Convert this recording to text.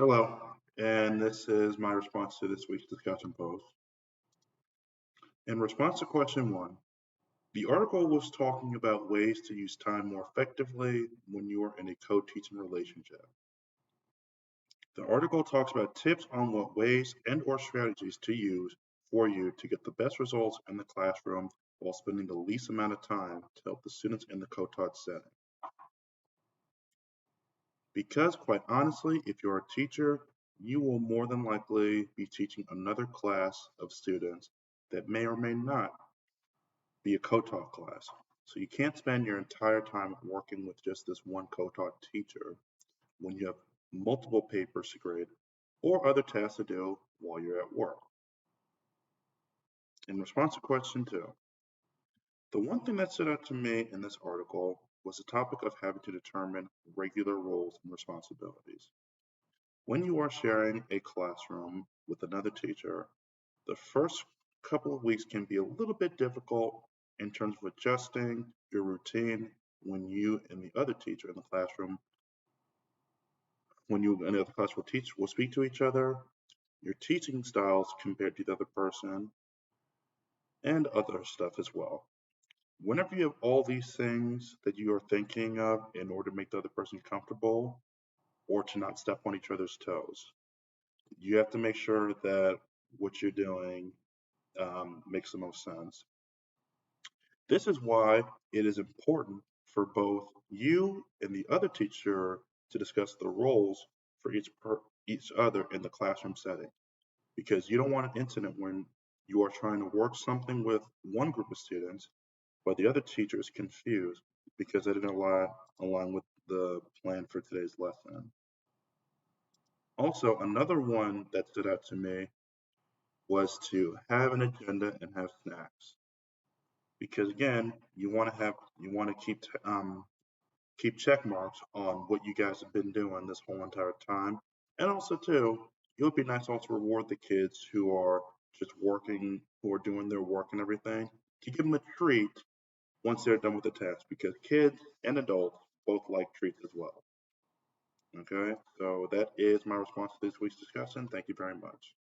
Hello, and this is my response to this week's discussion post. In response to question one, the article was talking about ways to use time more effectively when you are in a co-teaching relationship. The article talks about tips on what ways and or strategies to use for you to get the best results in the classroom while spending the least amount of time to help the students in the co-taught setting. Because quite honestly, if you're a teacher, you will more than likely be teaching another class of students that may or may not be a co-taught class. So you can't spend your entire time working with just this one co-taught teacher when you have multiple papers to grade or other tasks to do while you're at work. In response to question two, the one thing that stood out to me in this article was the topic of having to determine regular roles and responsibilities. When you are sharing a classroom with another teacher, the first couple of weeks can be a little bit difficult in terms of adjusting your routine when you and the other teacher in the classroom, when you and the other class will speak to each other, your teaching styles compared to the other person, and other stuff as well. Whenever you have all these things that you are thinking of in order to make the other person comfortable or to not step on each other's toes, you have to make sure that what you're doing makes the most sense. This is why it is important for both you and the other teacher to discuss the roles for each other in the classroom setting, because you don't want an incident when you are trying to work something with one group of students, but the other teacher is confused because they didn't align with the plan for today's lesson. Also, another one that stood out to me was to have an agenda and have snacks, because again, you want to keep check marks on what you guys have been doing this whole entire time. And also too, it would be nice to also reward the kids who are just working, who are doing their work and everything, to give them a treat once they're done with the task, because kids and adults both like treats as well. Okay, so that is my response to this week's discussion. Thank you very much.